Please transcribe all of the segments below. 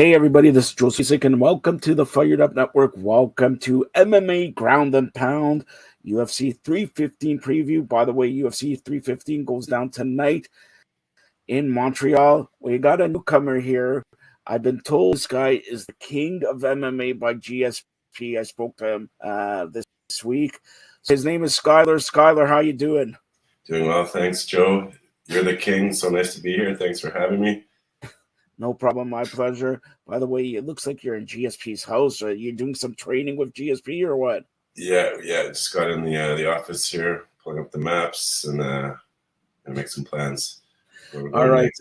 Hey everybody, this is Joseph and welcome to the Fired Up Network. Welcome to MMA Ground and Pound UFC 315 preview. By the way, UFC 315 goes down tonight in Montreal. We got a newcomer here. I've been told this guy is the king of MMA by GSP. I spoke to him this week. So his name is Skylar. Skylar, how you doing? Doing well, thanks, Joe. You're the king. So nice to be here. Thanks for having me. No problem, my pleasure. By the way, it looks like you're in GSP's house. Are you doing some training with GSP or what? Yeah. Just got in the office here, pulling up the maps and make some plans. Where we're All going right.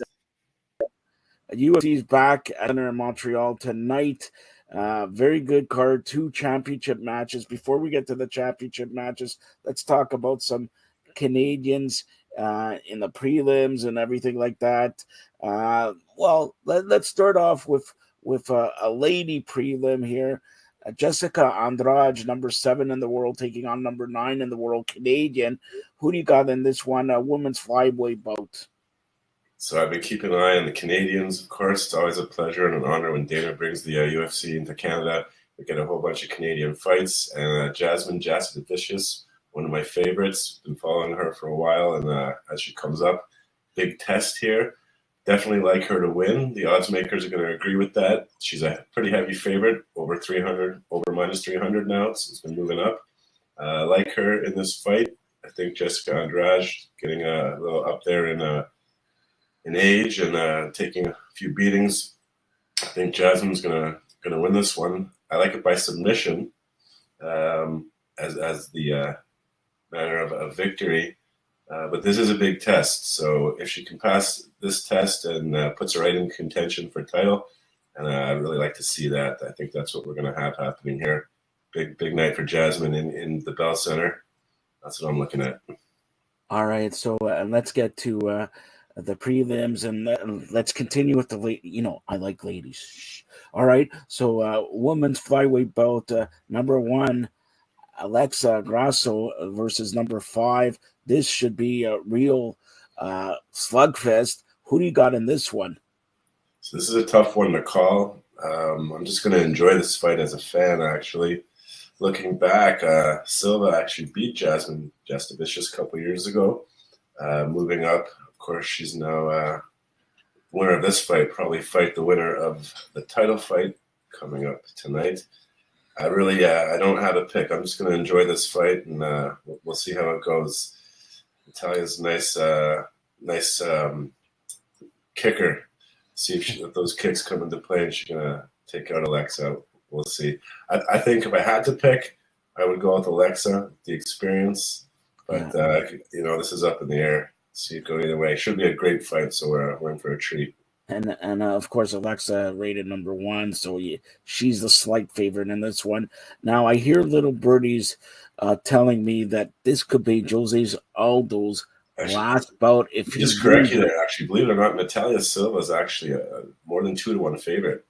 next. UFC's back at in Montreal tonight. Very good card, 2 championship matches. Before we get to the championship matches, let's talk about some Canadians in the prelims and everything like that. Let's start off with a lady prelim here. Jessica Andrade, number 7 in the world, taking on number 9 in the world, Canadian. Who do you got in this one? A women's flyweight bout. So I've been keeping an eye on the Canadians, of course. It's always a pleasure and an honor when Dana brings the UFC into Canada. We get a whole bunch of Canadian fights. And Jasmine Jasudavicius, one of my favorites. Been following her for a while, and as she comes up, big test here. Definitely like her to win. The odds makers are going to agree with that. She's a pretty heavy favorite, over 300, over minus 300 now. It's been moving up. Like her in this fight. I think Jessica Andrade getting a little up there in age and taking a few beatings. I think Jasmine's gonna win this one. I like it by submission as the manner of victory. But this is a big test, so if she can pass this test and puts her right in contention for title, and I'd really like to see that. I think that's what we're going to have happening here. Big night for Jasmine in the Bell Center. That's what I'm looking at. All right, so let's get to the prelims and let's continue with I like ladies. All right, so women's flyweight bout, number 1, Alexa Grasso versus number 5. This should be a real slugfest. Who do you got in this one? So this is a tough one to call. I'm just going to enjoy this fight as a fan, actually. Looking back, Silva actually beat Jasmine Jasudavicius a couple years ago. Moving up, of course, she's now winner of this fight. Probably fight the winner of the title fight coming up tonight. I don't have a pick. I'm just going to enjoy this fight, and we'll see how it goes. Natalia's nice kicker. See if those kicks come into play and she's going to take out Alexa. We'll see. I think if I had to pick, I would go with Alexa, the experience. But, this is up in the air. See it go either way. Should be a great fight, so we're in for a treat. And of course, Alexa rated number 1, so she's the slight favorite in this one. Now, I hear little birdies telling me that this could be Jose Aldo's last bout. If he's correct there, actually, believe it or not, Natalia Silva is actually a more than 2-1 favorite.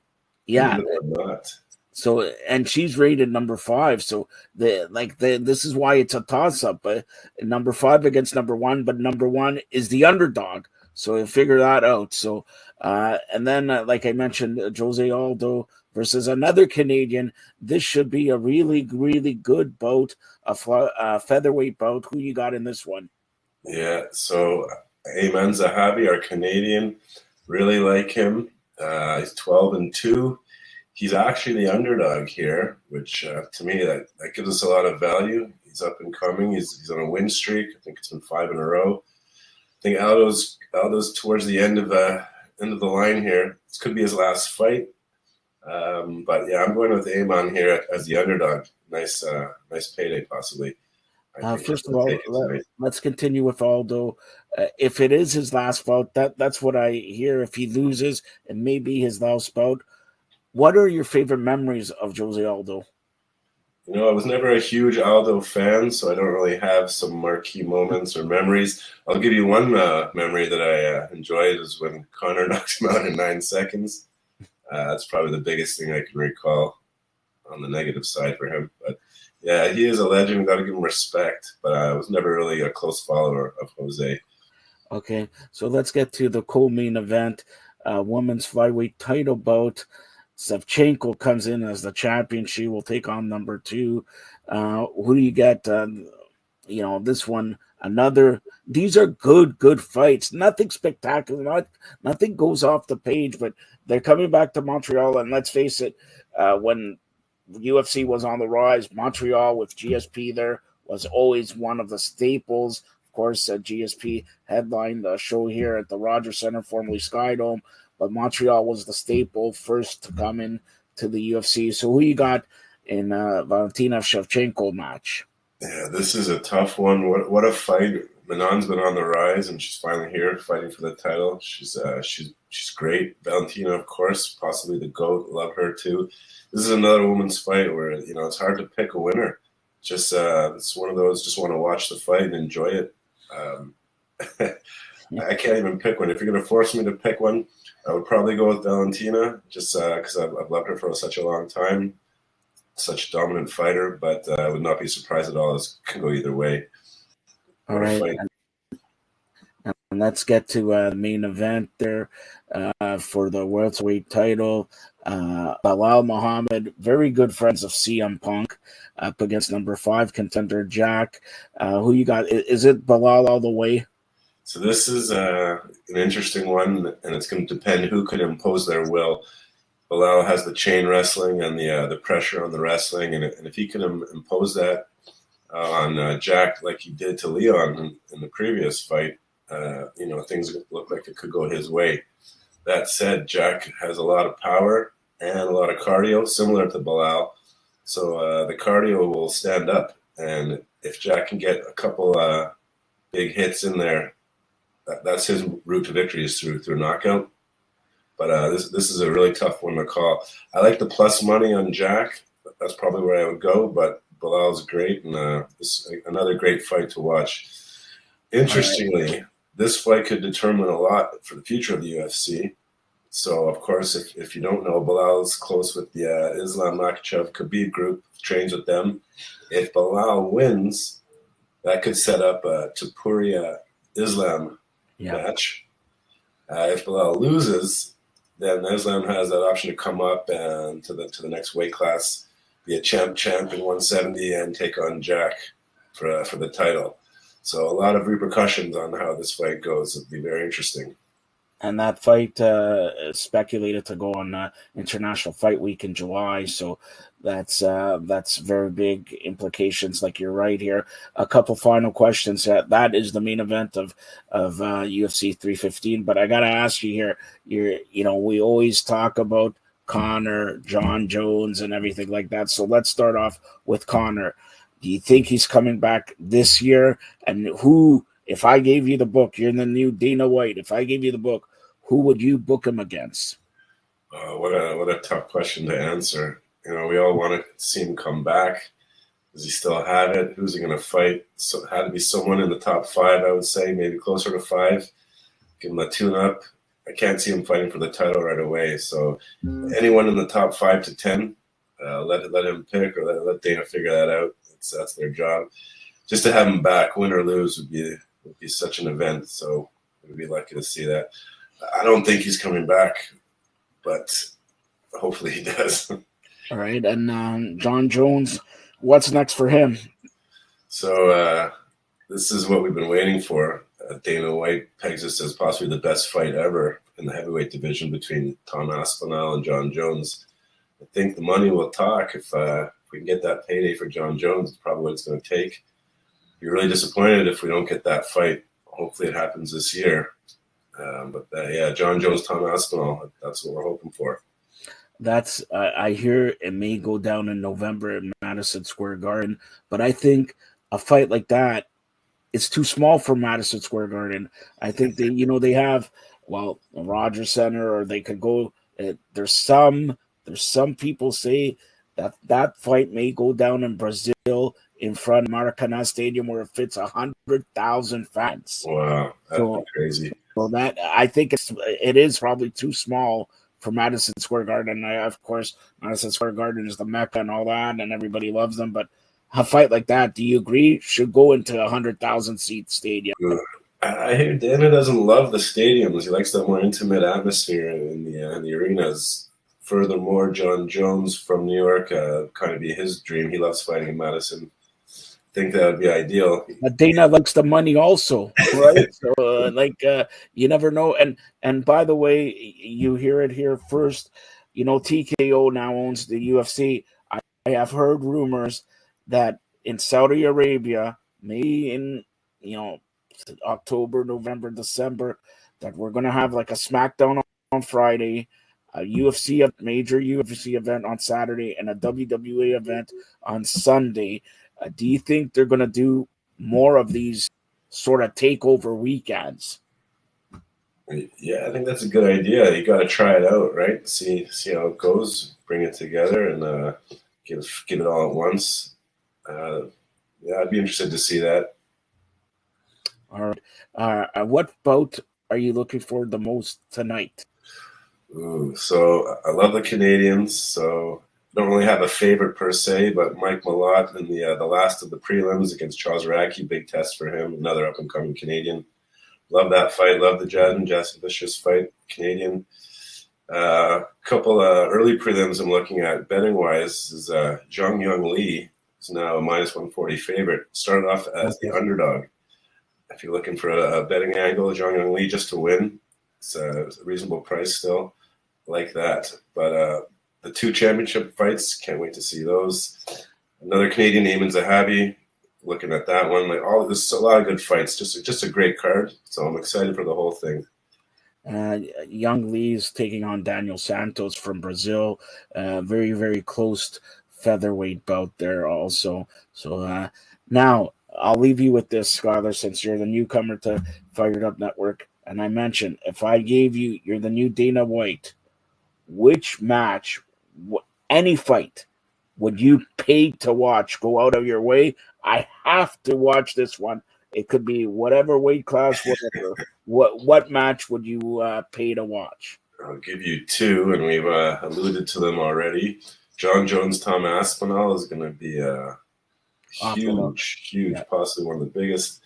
Yeah, not. So, and she's rated number 5. So this is why it's a toss up. Number 5 against number 1, but number 1 is the underdog. So you figure that out. So, and then like I mentioned, Jose Aldo versus another Canadian. This should be a really, really good bout, a featherweight bout. Who you got in this one? Yeah. So Ayman Zahabi, our Canadian, really like him. He's 12-2. He's actually the underdog here, which to me that gives us a lot of value. He's up and coming. He's on a win streak. I think it's been 5 in a row. I think Aldo's towards the end of the line here. This could be his last fight. But yeah, I'm going with Ayman here as the underdog. Nice payday possibly. First of all, let's continue with Aldo. If it is his last bout, that's what I hear. If he loses, it may be his last bout. What are your favorite memories of Jose Aldo? I was never a huge Aldo fan, so I don't really have some marquee moments or memories. I'll give you one memory that I enjoyed is when Conor knocked him out in 9 seconds. That's probably the biggest thing I can recall on the negative side for him. But yeah, he is a legend. Got to give him respect. But I was never really a close follower of Jose. Okay, so let's get to the co-main event, women's flyweight title bout. Shevchenko comes in as the champion. She will take on number 2. Who do you get? This one, another. These are good fights. Nothing spectacular. Nothing goes off the page, but they're coming back to Montreal. And let's face it, when UFC was on the rise, Montreal with GSP there was always one of the staples. Of course, GSP headlined the show here at the Rogers Center, formerly Skydome, but Montreal was the staple first to come in to the UFC. So who you got in Valentina Shevchenko match? Yeah, this is a tough one. What a fight! Manon's been on the rise, and she's finally here fighting for the title. She's great. Valentina, of course, possibly the GOAT. Love her too. This is another women's fight where it's hard to pick a winner. Just it's one of those. Just want to watch the fight and enjoy it. I can't even pick one. If you're going to force me to pick one, I would probably go with Valentina, just because I've loved her for such a long time. Such a dominant fighter, but I would not be surprised at all. This could go either way. All right. And let's get to the main event there for the welterweight title. Belal Muhammad, very good friends of CM Punk, up against number 5 contender Jack. Who you got? Is it Belal all the way? So this is an interesting one, and it's going to depend who could impose their will. Belal has the chain wrestling and the pressure on the wrestling, and if he can impose that on Jack like he did to Leon in the previous fight, things look like it could go his way. That said, Jack has a lot of power and a lot of cardio, similar to Belal, so the cardio will stand up, and if Jack can get a couple big hits in there, that's his route to victory is through knockout. But this is a really tough one to call. I like the plus money on Jack. That's probably where I would go. But Belal's great, and this is another great fight to watch. Interestingly, this fight could determine a lot for the future of the UFC. So, of course, if you don't know, Belal's close with the Islam Makhachev Khabib group, trains with them. If Belal wins, that could set up a Topuria Islam match. If Belal loses, then Islam has that option to come up and to the next weight class, be a champ in 170, and take on Jack for the title. So a lot of repercussions on how this fight goes. It'll be very interesting. And that fight is speculated to go on International Fight Week in July. So that's very big implications. Like you're right here. A couple final questions. That is the main event of UFC 315. But I gotta ask you here. We always talk about Conor, John Jones, and everything like that. So let's start off with Conor. Do you think he's coming back this year? And who? If I gave you the book, you're in the new Dana White. If I gave you the book, who would you book him against? What a tough question to answer. We all want to see him come back. Does he still have it? Who's he going to fight? So it had to be someone in the top 5, I would say, maybe closer to 5. Give him a tune-up. I can't see him fighting for the title right away. So anyone in the top 5 to 10, let him pick, or let Dana figure that out. That's their job. Just to have him back, win or lose, would be such an event. So we'd be lucky to see that. I don't think he's coming back, but hopefully he does. All right, and John Jones, what's next for him? So this is what we've been waiting for. Dana White pegs this as possibly the best fight ever in the heavyweight division between Tom Aspinall and John Jones. I think the money will talk. If we can get that payday for John Jones, it's probably what it's going to take. Be really disappointed if we don't get that fight. Hopefully it happens this year. John Jones, Tom Aspinall, that's what we're hoping for. That's I hear it may go down in November at Madison Square Garden, but I think a fight like that, it's too small for Madison Square Garden. I think they have the Rogers Center, or they could go. There's some people say that fight may go down in Brazil in front of Maracanã Stadium, where it fits 100,000 fans. Wow, that's crazy. So that, I think it is probably too small for Madison Square Garden. Of course, Madison Square Garden is the Mecca and all that, and everybody loves them. But a fight like that, do you agree, should go into 100,000 seat stadium? I hear Dana doesn't love the stadiums. He likes the more intimate atmosphere in the arenas furthermore, John Jones from New York, kind of be his dream. He loves fighting in Madison. I think that would be ideal. Dana likes the money also, right? So, you never know. And by the way, you hear it here first. TKO now owns the UFC. I have heard rumors that in Saudi Arabia, maybe in October, November, December, that we're gonna have like a SmackDown on Friday, a major UFC event on Saturday, and a WWE event on Sunday. Do you think they're going to do more of these sort of takeover weekends? Yeah, I think that's a good idea. You got to try it out, right? See how it goes. Bring it together and give it all at once. Yeah, I'd be interested to see that. All right. What bout are you looking for the most tonight? Ooh, so I love the Canadians. So I don't really have a favorite per se, but Mike Malott in the last of the prelims against Charles Radke, big test for him. Another up and coming Canadian. Love that fight. Love the Jasmine Vicious fight, Canadian. Couple early prelims I'm looking at betting wise is Zhang Young Lee is now a -140 favorite. Started off as the underdog. If you're looking for a betting angle, Zhang Young Lee just to win, it's a reasonable price still. Like that. But the two championship fights, can't wait to see those. Another Canadian, Eamon Zahabi, looking at that one. There's a lot of good fights. Just a great card. So I'm excited for the whole thing. Young Lee's taking on Daniel Santos from Brazil. Very, very close featherweight bout there also. So now I'll leave you with this, Skylar, since you're the newcomer to Fired Up Network. And I mentioned, if I gave you're the new Dana White, which match, any fight, would you pay to watch? Go out of your way. I have to watch this one. It could be whatever weight class, whatever. What match would you pay to watch? I'll give you two, and we've alluded to them already. John Jones, Tom Aspinall is going to be huge, yeah. Possibly one of the biggest.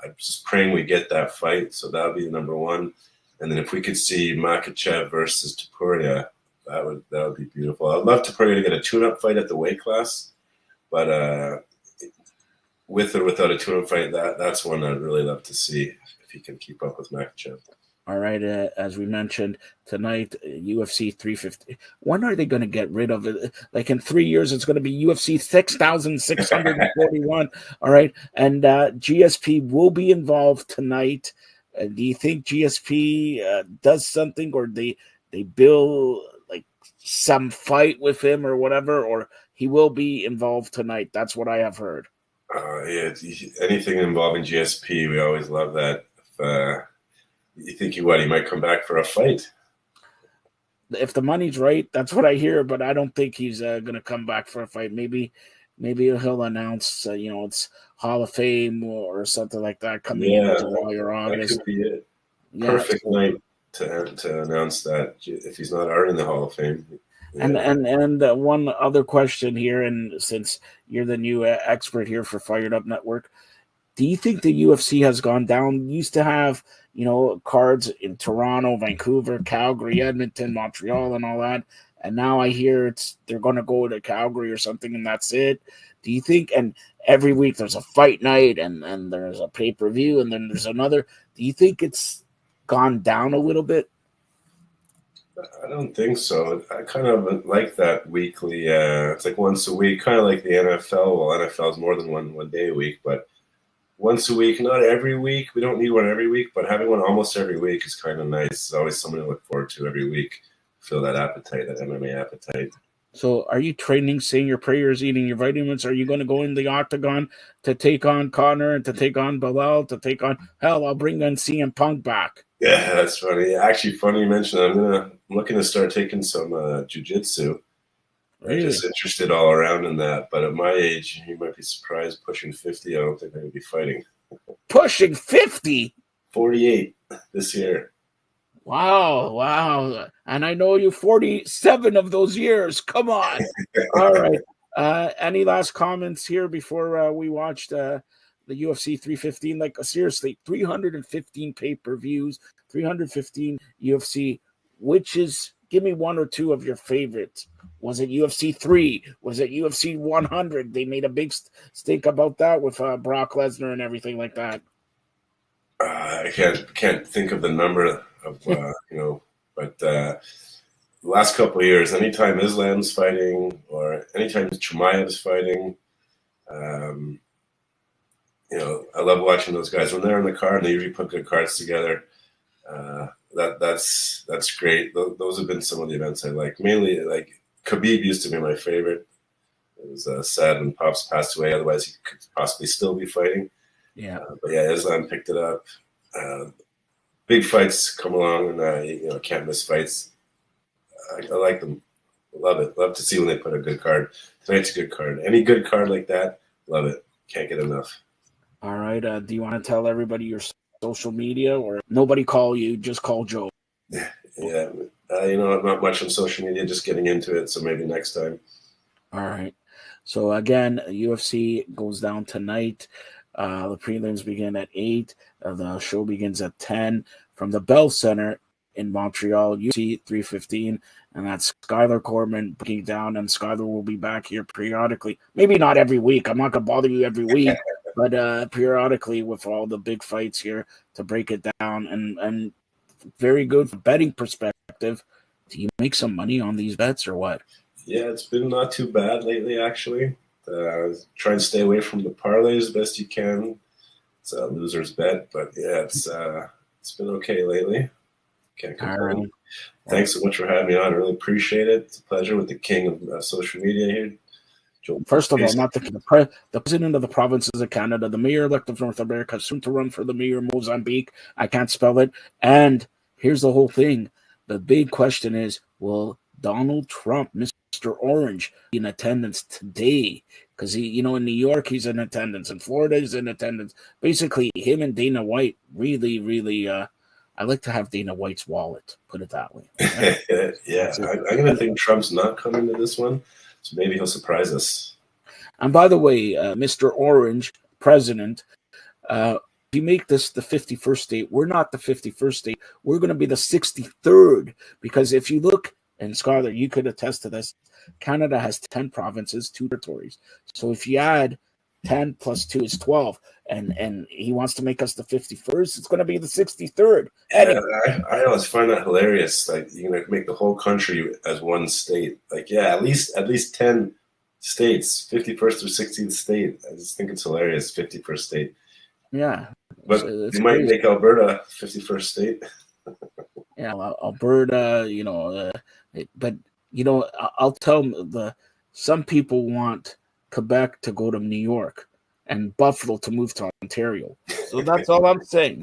I'm just praying we get that fight, so that'll be number one. And then if we could see Makhachev versus Topuria, that would be beautiful. I'd love Topuria to get a tune-up fight at the weight class, but with or without a tune-up fight, that's one I'd really love to see if he can keep up with Makhachev. All right, as we mentioned tonight, UFC 350. When are they going to get rid of it? Like in 3 years, it's going to be UFC 6,641. All right, and GSP will be involved tonight. Do you think GSP does something, or they build like some fight with him or whatever, or he will be involved tonight? That's what I have heard. Yeah, anything involving GSP, we always love that. You think he might come back for a fight? If the money's right, that's what I hear, but I don't think he's going to come back for a fight. Maybe he'll announce, it's Hall of Fame or something like that coming in July or August. That could be it. Yeah, perfect night to announce that if he's not already in the Hall of Fame. Yeah. And one other question here, and since you're the new expert here for Fired Up Network, do you think the UFC has gone down? Used to have, cards in Toronto, Vancouver, Calgary, Edmonton, Montreal, and all that. And now I hear they're going to go to Calgary or something, and that's it. Do you think? And every week there's a fight night, and there's a pay-per-view, and then there's another. Do you think it's gone down a little bit? I don't think so. I kind of like that weekly. It's like once a week, kind of like the NFL. Well, NFL is more than one day a week, but once a week, not every week. We don't need one every week, but having one almost every week is kind of nice. It's always something to look forward to every week. Feel that appetite, that MMA appetite. So are you training, saying your prayers, eating your vitamins? Are you going to go in the octagon to take on Conor and to take on Bilal, to take on, hell, I'll bring on CM Punk back. Yeah, that's funny. Actually, funny you mentioned that. I'm looking to start taking some jiu-jitsu. Really? I'm just interested all around in that. But at my age, you might be surprised, pushing 50, I don't think I'm going to be fighting. Pushing 50? 48 this year. Wow. And I know you 47 of those years. Come on. All right. Any last comments here before we watched the UFC 315? Like, seriously, 315 pay-per-views, 315 UFC. Which is give me one or two of your favorites. Was it UFC 3? Was it UFC 100? They made a big stink about that with Brock Lesnar and everything like that. I can't think of the number of but the last couple of years, anytime Islam's fighting or anytime Chimaev's fighting, I love watching those guys when they're in the card and they usually put good cards together. That's great. Those have been some of the events I like. Mainly, like Khabib used to be my favorite. It was sad when Pops passed away. Otherwise, he could possibly still be fighting. Yeah. But yeah, Islam picked it up. Big fights come along, and can't miss fights. I like them. Love it. Love to see when they put a good card. Tonight's a good card. Any good card like that, love it. Can't get enough. All right. Do you want to tell everybody your social media, or nobody call you, just call Joe? Yeah. I'm not much on social media, just getting into it. So maybe next time. All right. So again, UFC goes down tonight. The prelims begin at 8. The show begins at 10 from the Bell Center in Montreal. UFC 315, and that's Skylar Corbin breaking down. And Skylar will be back here periodically. Maybe not every week. I'm not gonna bother you every week, but periodically with all the big fights here to break it down. And very good from betting perspective. Do you make some money on these bets or what? Yeah, it's been not too bad lately, actually. Try and stay away from the parlays as best you can. It's a loser's bet, but yeah, it's been okay lately. Can't complain. Right. Thanks so much for having me on. I really appreciate it. It's a pleasure with the king of social media here. First of all, not the president of the provinces of Canada, the mayor-elect of North America, soon to run for the mayor of Mozambique. I can't spell it. And here's the whole thing. The big question is, will Donald Trump, Mr. Orange, be in attendance today? Because he, in New York, he's in attendance. In Florida, he's in attendance. Basically, him and Dana White really, really, I like to have Dana White's wallet, put it that way. Right? Yeah, I'm going to think Trump's not coming to this one. So maybe he'll surprise us. And by the way, Mr. Orange, president, if you make this the 51st state, we're not the 51st state. We're going to be the 63rd. Because if you look, and Skylar, you could attest to this, Canada has 10 provinces, 2 territories. So if you add 10 plus 2 is 12. And he wants to make us the 51st, it's going to be the 63rd. Anyway. Yeah, I always find that hilarious. Like, you're going to make the whole country as one state. Like, yeah, at least 10 states, 51st or 16th state. I just think it's hilarious, 51st state. Yeah. But you might make Alberta 51st state. Yeah, Alberta, but, I'll tell them some people want Quebec to go to New York and Buffalo to move to Ontario. So that's all I'm saying.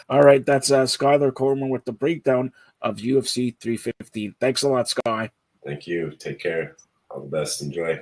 All right, that's Skylar Coleman with the breakdown of UFC 315. Thanks a lot, Sky. Thank you. Take care. All the best. Enjoy.